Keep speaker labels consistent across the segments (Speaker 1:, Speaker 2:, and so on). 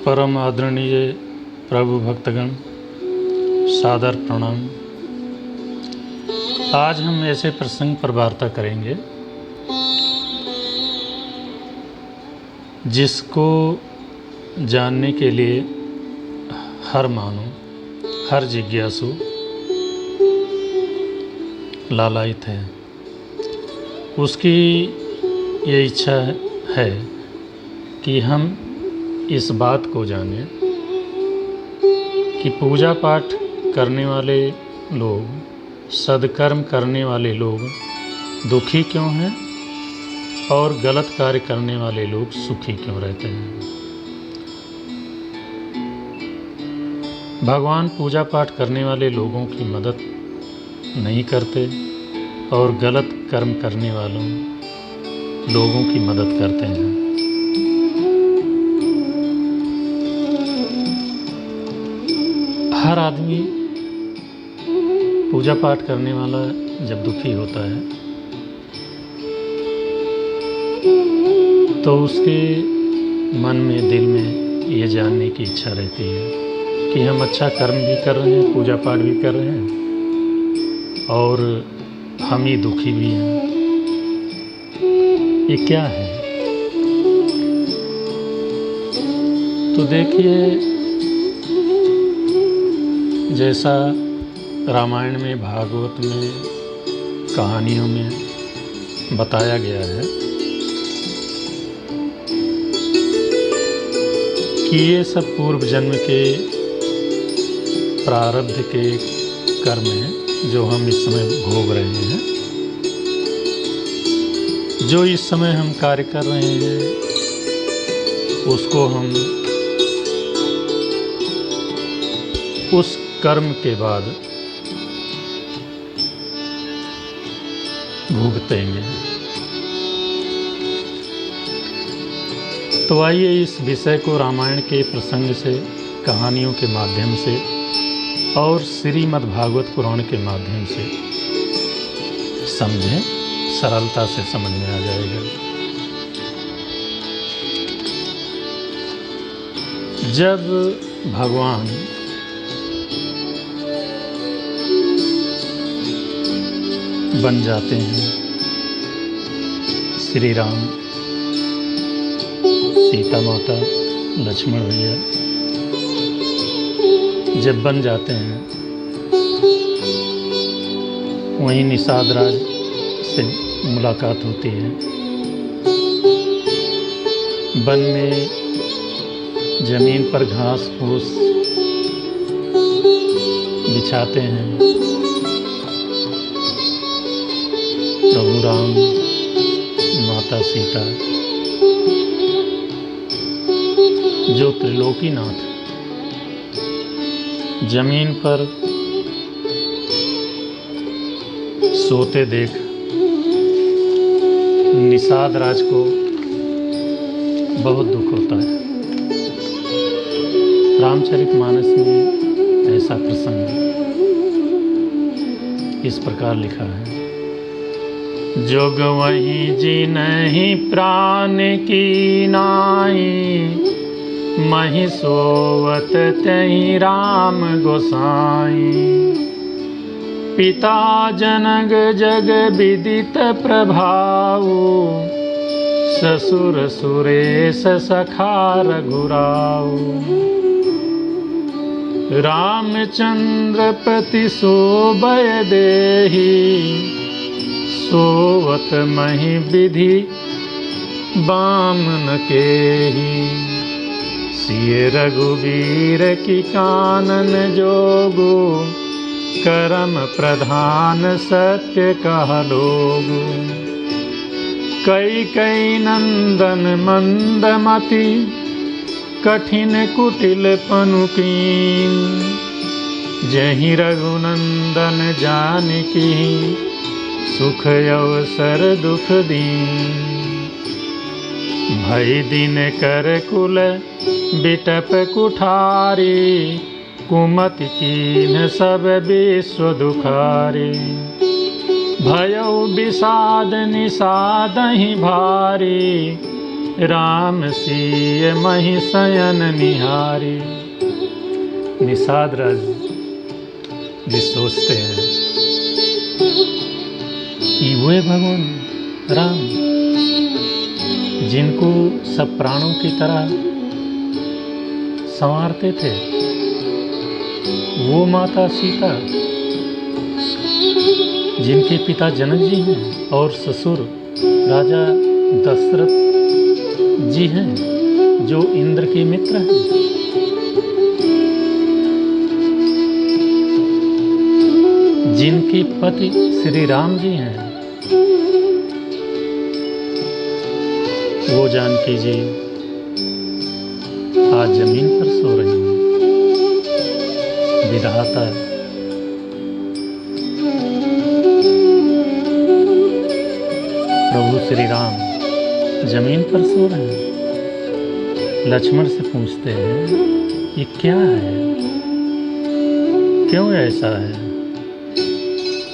Speaker 1: परम आदरणीय प्रभु भक्तगण, सादर प्रणाम। आज हम ऐसे प्रसंग पर वार्ता करेंगे जिसको जानने के लिए हर मानव, हर जिज्ञासु लालायित है। उसकी ये इच्छा है कि हम इस बात को जानें कि पूजा पाठ करने वाले लोग, सद्कर्म करने वाले लोग दुखी क्यों हैं और गलत कार्य करने वाले लोग सुखी क्यों रहते हैं। भगवान पूजा पाठ करने वाले लोगों की मदद नहीं करते और गलत कर्म करने वालों लोगों की मदद करते हैं। हर आदमी पूजा पाठ करने वाला जब दुखी होता है तो उसके मन में, दिल में ये जानने की इच्छा रहती है कि हम अच्छा कर्म भी कर रहे हैं, पूजा पाठ भी कर रहे हैं और हम ही दुखी भी हैं। ये क्या है? तो देखिए, जैसा रामायण में, भागवत में, कहानियों में बताया गया है कि ये सब पूर्व जन्म के प्रारब्ध के कर्म हैं जो हम इस समय भोग रहे हैं। जो इस समय हम कार्य कर रहे हैं उसको हम उस कर्म के बाद भुगतेंगे। तो आइए इस विषय को रामायण के प्रसंग से, कहानियों के माध्यम से और श्रीमद् भागवत पुराण के माध्यम से समझें। सरलता से समझ में आ जाएगा। जब भगवान बन जाते हैं, श्री राम, सीता माता, लक्ष्मण भैया जब बन जाते हैं, वहीं निषाद राज से मुलाकात होती है। वन में जमीन पर घास फूस बिछाते हैं। प्रभु राम, माता सीता, जो त्रिलोकीनाथ जमीन पर सोते देख निषाद राज को बहुत दुख होता है। रामचरितमानस में ऐसा प्रसंग इस प्रकार लिखा है। जोग वही जी नहीं प्राण की नाई, महि सोवत तहि राम गोसाई। पिता जनक जग विदित प्रभाऊ, ससुर सुरेश सखा रघुराऊ। रामचंद्र पति शोभय देहि, सोवत महि विधि बामन केहि। सिय रघुवीर की कानन जोगु, करम प्रधान सत्य कह लोगु। कई कई नंदन मंदमति, कठिन कुटिल पनुकीन। जहि रघुनंदन जानकी, सुख अवसर दुख दीन। भई दिन कर कुल बिटप कुठारी, कुमति कीन सब विश्व दुखारी। भयउ विषाद निषादहि भारी, राम सिय मही शयन निहारी। निषाद राज जी सोचते हैं कि वे भगवान राम जिनको सब प्राणों की तरह संवारते थे, वो माता सीता जिनके पिता जनक जी हैं और ससुर राजा दशरथ जी हैं जो इंद्र के मित्र हैं, जिनके पति श्री राम जी हैं, वो जानकी जी आज जमीन पर सो रही हैं। विधाता प्रभु श्री राम जमीन पर सो रहे हैं। लक्ष्मण से पूछते हैं ये क्या है, क्यों ऐसा है?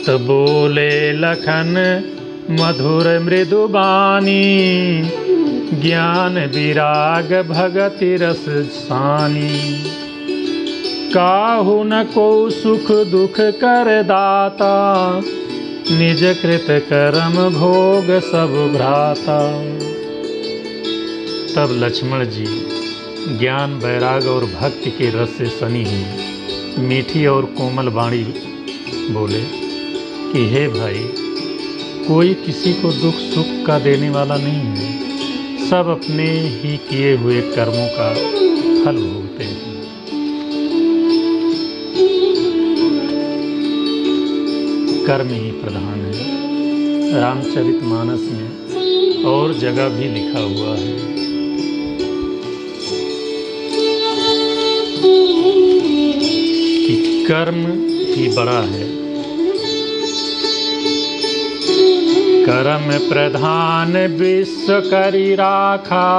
Speaker 1: तो बोले लखन मधुर मृदु बानी, ज्ञान विराग भगति रस सानी। काहू न को सुख दुख कर दाता, निज कृत कर्म भोग सब भ्राता। तब लक्ष्मण जी ज्ञान वैराग और भक्ति के रस से सनी हुई मीठी और कोमल वाणी बोले कि हे भाई, कोई किसी को दुख सुख का देने वाला नहीं है, सब अपने ही किए हुए कर्मों का फल भोगते हैं। कर्म ही प्रधान है। रामचरितमानस में और जगह भी लिखा हुआ है कि कर्म ही बड़ा है। कर्म प्रधान विश्व करी राखा,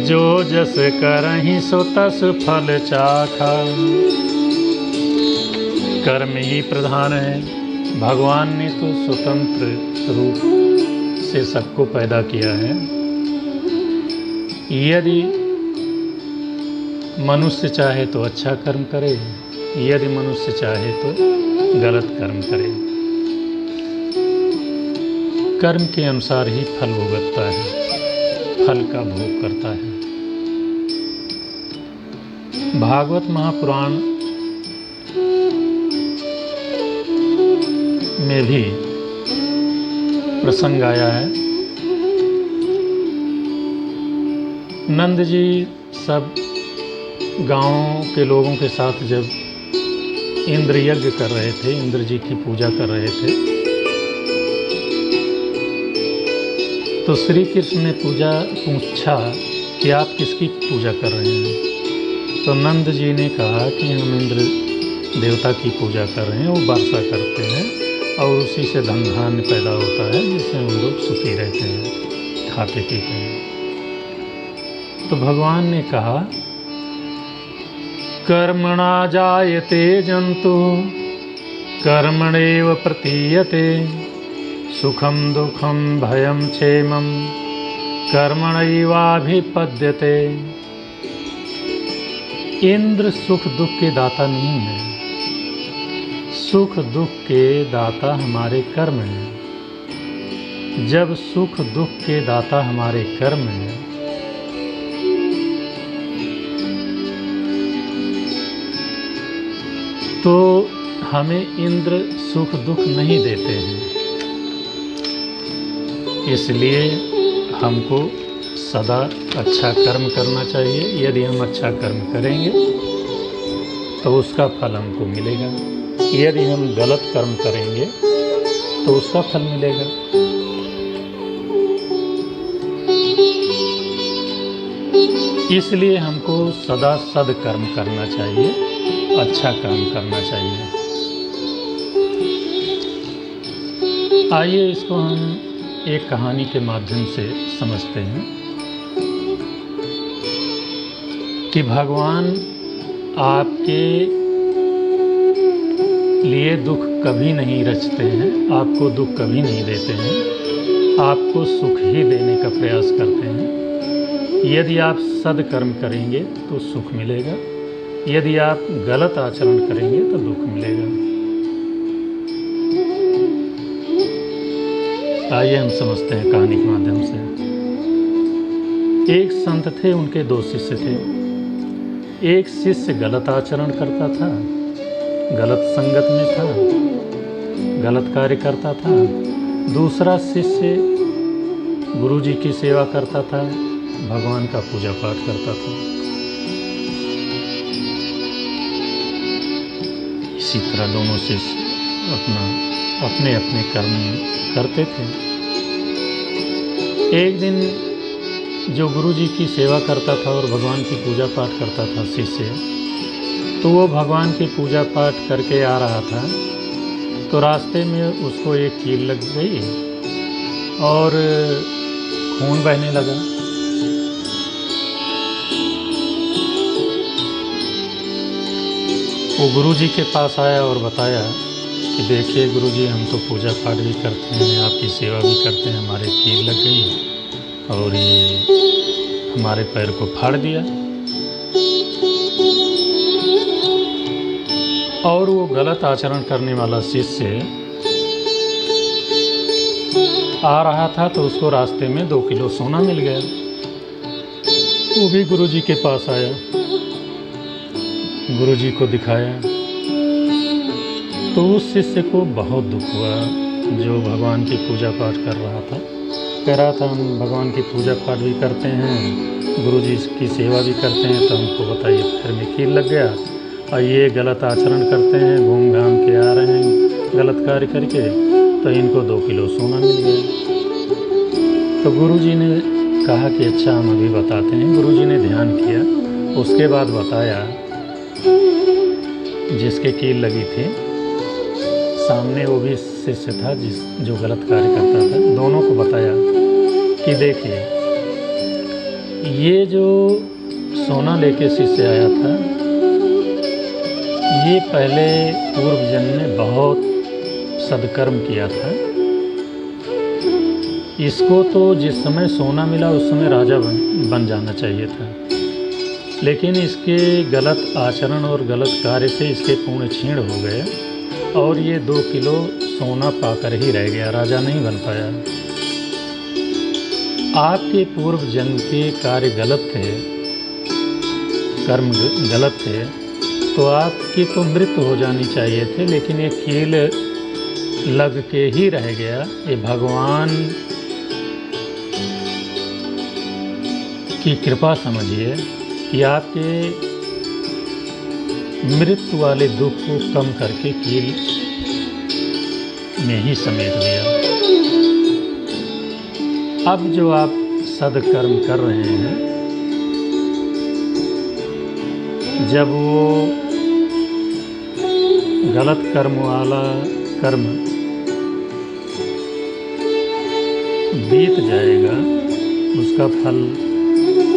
Speaker 1: जो जस करहि सो तस फल चाखा। कर्म ही प्रधान है। भगवान ने तो स्वतंत्र रूप से सबको पैदा किया है। यदि मनुष्य चाहे तो अच्छा कर्म करे, यदि मनुष्य चाहे तो गलत कर्म करे। कर्म के अनुसार ही फल भुगतता है, फल का भोग करता है। भागवत महापुराण में भी प्रसंग आया है। नंद जी सब गांव के लोगों के साथ जब इंद्र यज्ञ कर रहे थे, इंद्र जी की पूजा कर रहे थे, तो श्री कृष्ण ने पूछा कि आप किसकी पूजा कर रहे हैं? तो नंद जी ने कहा कि हम इंद्र देवता की पूजा कर रहे हैं, वो वर्षा करते हैं और उसी से धन धान्य पैदा होता है, जिससे हम लोग सुखी रहते हैं, खाते पीते हैं। तो भगवान ने कहा कर्मणा जायते जंतु कर्मणेव प्रतीयते, सुखम दुखम भयम क्षेमम कर्मणैवाभिपद्यते। इंद्र सुख दुख के दाता नहीं है, सुख दुख के दाता हमारे कर्म हैं। जब सुख दुख के दाता हमारे कर्म हैं, तो हमें इंद्र सुख दुख नहीं देते हैं। इसलिए हमको सदा अच्छा कर्म करना चाहिए। यदि हम अच्छा कर्म करेंगे तो उसका फल हमको मिलेगा, यदि हम गलत कर्म करेंगे तो उसका फल मिलेगा। इसलिए हमको सदा सद्कर्म करना चाहिए, अच्छा काम करना चाहिए। आइए इसको हम एक कहानी के माध्यम से समझते हैं कि भगवान आपके लिए दुख कभी नहीं रचते हैं, आपको दुख कभी नहीं देते हैं, आपको सुख ही देने का प्रयास करते हैं। यदि आप सद्कर्म करेंगे तो सुख मिलेगा, यदि आप गलत आचरण करेंगे तो दुख मिलेगा। आइए हम समझते हैं कहानी के माध्यम से। एक संत थे, उनके 2 शिष्य थे। एक शिष्य गलत आचरण करता था, गलत संगत में था, गलत कार्य करता था। दूसरा शिष्य गुरुजी की सेवा करता था, भगवान का पूजा पाठ करता था। इसी तरह दोनों शिष्य अपने अपने कर्म करते थे। एक दिन जो गुरुजी की सेवा करता था और भगवान की पूजा पाठ करता था शिष्य, तो वो भगवान की पूजा पाठ करके आ रहा था, तो रास्ते में उसको एक कील लग गई और खून बहने लगा। वो गुरुजी के पास आया और बताया कि देखिए गुरुजी, हम तो पूजा पाठ भी करते हैं, आपकी सेवा भी करते हैं, हमारे कील लग गई और ये हमारे पैर को फाड़ दिया। और वो गलत आचरण करने वाला शिष्य आ रहा था, तो उसको रास्ते में 2 किलो सोना मिल गया। वो भी गुरुजी के पास आया, गुरुजी को दिखाया, तो उस शिष्य को बहुत दुख हुआ जो भगवान की पूजा पाठ कर रहा था। कह रहा था हम भगवान की पूजा पाठ भी करते हैं, गुरुजी की सेवा भी करते हैं, तो हमको बताइए पैर में कील लग गया और ये गलत आचरण करते हैं, घूम घाम के आ रहे हैं गलत कार्य करके, तो इनको 2 किलो सोना मिल गया। तो गुरुजी ने कहा कि अच्छा हम अभी बताते हैं। गुरुजी ने ध्यान किया, उसके बाद बताया जिसके कील लगी थी सामने वो भी शिष्य था जो गलत कार्य करता था। दोनों को बताया कि देखिए ये जो सोना लेके शिष्य आया था, ये पहले पूर्व जन्म में बहुत सद्कर्म किया था। इसको तो जिस समय सोना मिला उस समय राजा बन जाना चाहिए था, लेकिन इसके गलत आचरण और गलत कार्य से इसके पुण्य क्षीण हो गए और ये 2 किलो सोना पाकर ही रह गया, राजा नहीं बन पाया। आपके पूर्व जन्म के कार्य गलत थे, कर्म गलत थे, तो आपकी तो मृत्यु हो जानी चाहिए थे, लेकिन ये कील लग के ही रह गया। ये भगवान की कृपा समझिए कि आपके मृत्यु वाले दुख को कम करके कील में ही समेट दिया। अब जो आप सद्कर्म कर रहे हैं, जब वो गलत कर्म वाला कर्म बीत जाएगा, उसका फल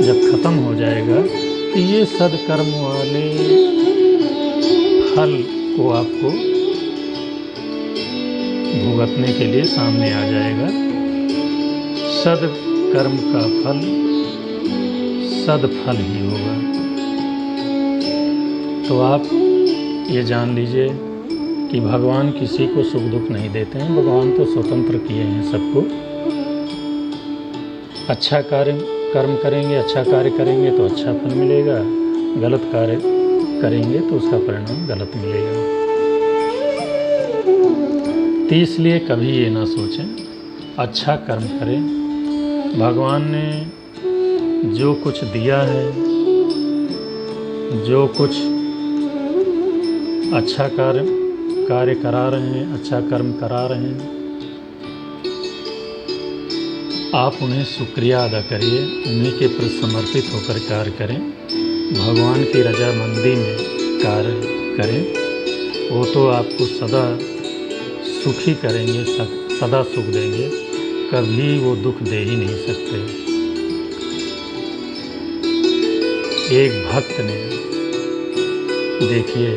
Speaker 1: जब खत्म हो जाएगा, तो ये सद्कर्म वाले फल को आपको भुगतने के लिए सामने आ जाएगा। सद्कर्म का फल सदफल ही होगा। तो आप ये जान लीजिए कि भगवान किसी को सुख दुख नहीं देते हैं। भगवान तो स्वतंत्र किए हैं सबको। अच्छा कर्म करेंगे, अच्छा कार्य करेंगे तो अच्छा फल मिलेगा, गलत कार्य करेंगे तो उसका परिणाम गलत मिलेगा। तो इसलिए कभी ये ना सोचें, अच्छा कर्म करें। भगवान ने जो कुछ दिया है, जो कुछ अच्छा कार्य करा रहे हैं, अच्छा कर्म करा रहे हैं, आप उन्हें शुक्रिया अदा करिए, उन्हीं के प्रति समर्पित होकर कार्य करें, भगवान की रजामंदी में कार्य करें। वो तो आपको सदा सुखी करेंगे, सदा सुख देंगे, कभी वो दुख दे ही नहीं सकते। एक भक्त ने देखिए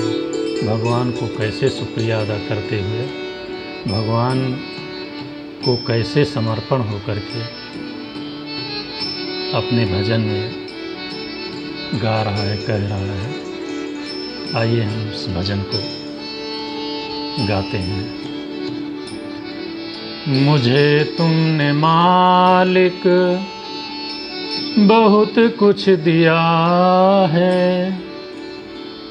Speaker 1: भगवान को कैसे शुक्रिया अदा करते हुए, भगवान को कैसे समर्पण होकर के अपने भजन में गा रहा है, कह रहा है। आइए हम उस भजन को गाते हैं। मुझे तुमने मालिक बहुत कुछ दिया है,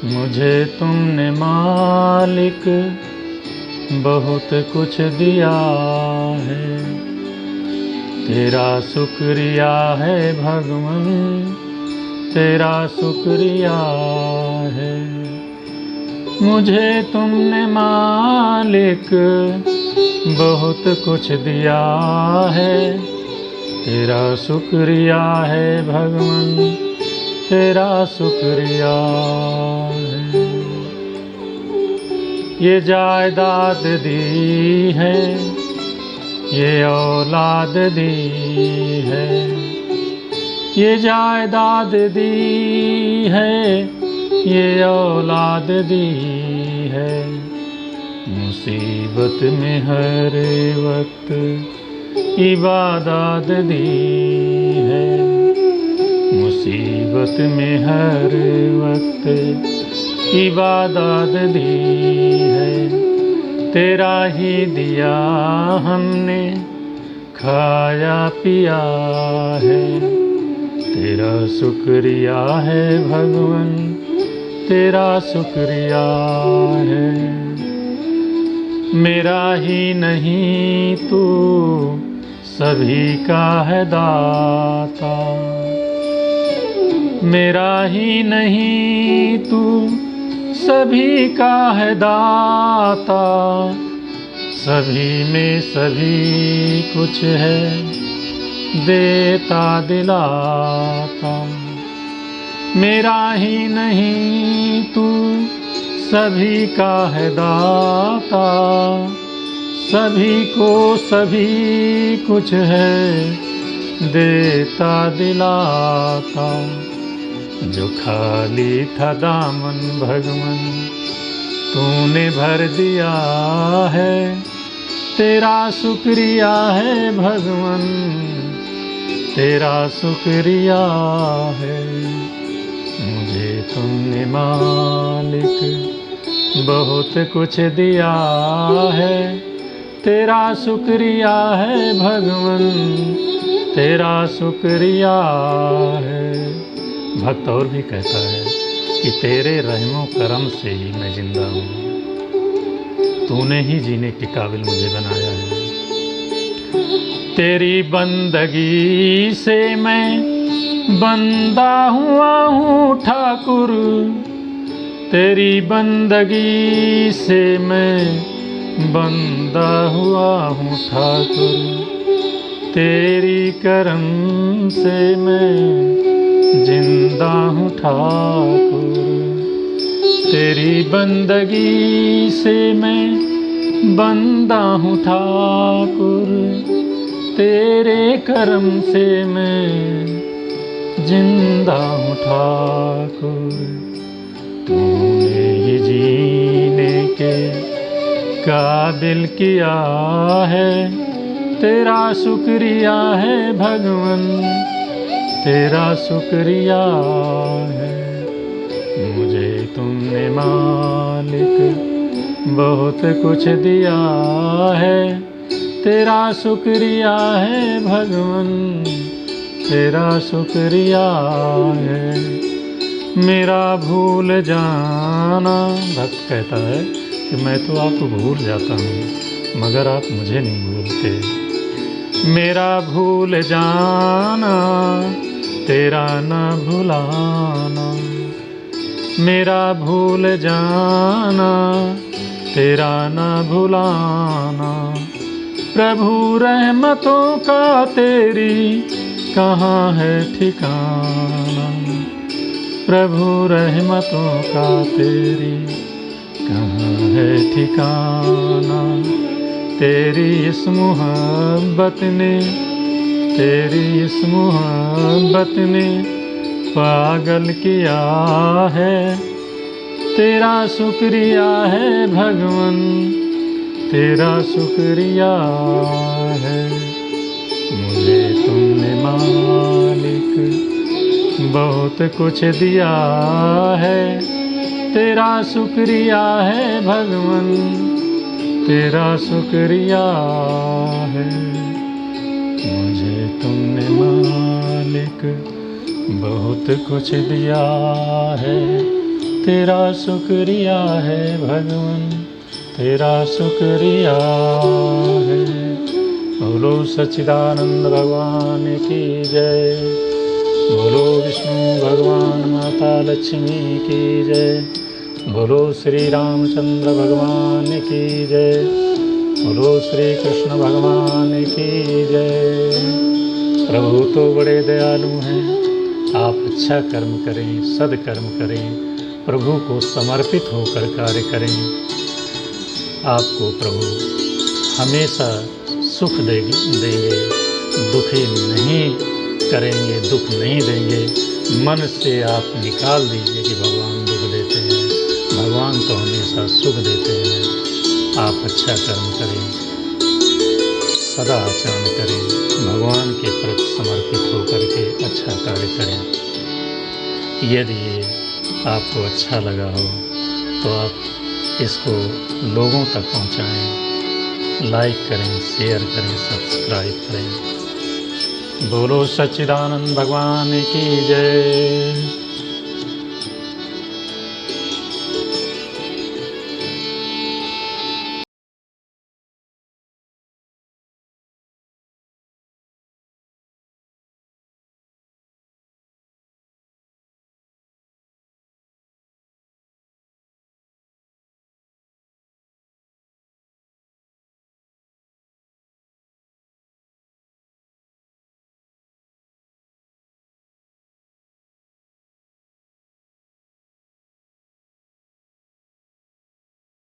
Speaker 1: मुझे तुमने मालिक बहुत कुछ दिया है। तेरा शुक्रिया है भगवान, तेरा शुक्रिया है। मुझे तुमने मालिक बहुत कुछ दिया है, तेरा शुक्रिया है भगवान, तेरा शुक्रिया है। ये जायदाद दी है, ये औलाद दी है, ये जायदाद दी है, ये औलाद दी है। मुसीबत में हर वक्त इबादत दी है, मुसीबत में हर वक्त इबादत दी है। तेरा ही दिया हमने खाया पिया है, तेरा शुक्रिया है भगवान, तेरा शुक्रिया है। मेरा ही नहीं तू सभी का है दाता, मेरा ही नहीं तू सभी का है दाता। सभी में सभी कुछ है, देता दिलाता। मेरा ही नहीं तू सभी का है दाता, सभी को सभी कुछ है, देता दिलाता। जो खाली था दामन भगवन तूने भर दिया है, तेरा शुक्रिया है भगवन, तेरा शुक्रिया है। मुझे तुमने मालिक बहुत कुछ दिया है, तेरा शुक्रिया है भगवन, तेरा शुक्रिया है। भक्त और भी कहता है कि तेरे रहमो करम से ही मैं जिंदा हूँ, तूने ही जीने के काबिल मुझे बनाया है। तेरी बंदगी से मैं बंदा हुआ हूँ ठाकुर, तेरी बंदगी से मैं बंदा हुआ हूँ ठाकुर। तेरी करम से मैं जिंदा हूँ ठाकुर, तेरी बंदगी से मैं बंदा हूँ ठाकुर। तेरे करम से मैं जिंदा हूँ ठाकुर। तूने ही जीने के काबिल किया है, तेरा शुक्रिया है भगवन, तेरा शुक्रिया है। मुझे तुमने मालिक बहुत कुछ दिया है, तेरा शुक्रिया है भगवन, तेरा शुक्रिया है। मेरा भूल जाना, भक्त कहता है कि मैं तो आपको भूल जाता हूँ मगर आप मुझे नहीं भूलते। मेरा भूल जाना तेरा न भुलाना, मेरा भूल जाना तेरा न भुलाना। प्रभु रहमतों का तेरी कहाँ है ठिकाना, प्रभु रहमतों का तेरी कहाँ है ठिकाना। तेरी इस मोहब्बत ने, तेरी इस मोहब्बत ने पागल किया है, तेरा शुक्रिया है भगवन, तेरा शुक्रिया है। मुझे तुमने मालिक बहुत कुछ दिया है, तेरा शुक्रिया है भगवन, तेरा शुक्रिया है। मुझे तुमने मालिक बहुत कुछ दिया है, तेरा शुक्रिया है भगवन, तेरा शुक्रिया है। बोलो सच्चिदानंद भगवान की जय, बोलो विष्णु भगवान माता लक्ष्मी की जय, बोलो श्री रामचंद्र भगवान की जय, बोलो श्री कृष्ण भगवान की जय। प्रभु तो बड़े दयालु हैं, आप अच्छा कर्म करें, सदकर्म करें, प्रभु को समर्पित होकर कार्य करें। आपको प्रभु हमेशा सुख देंगे, दुखी नहीं करेंगे, दुख नहीं देंगे। मन से आप निकाल दीजिए कि भगवान दुख देते हैं, भगवान तो हमेशा सुख देते हैं। आप अच्छा कर्म करें, सदा आचरण करें, भगवान के प्रति समर्पित होकर के अच्छा कार्य करें। यदि ये आपको अच्छा लगा हो तो आप इसको लोगों तक पहुंचाएं, लाइक करें, शेयर करें, सब्सक्राइब करें। बोलो सच्चिदानंद भगवान की जय।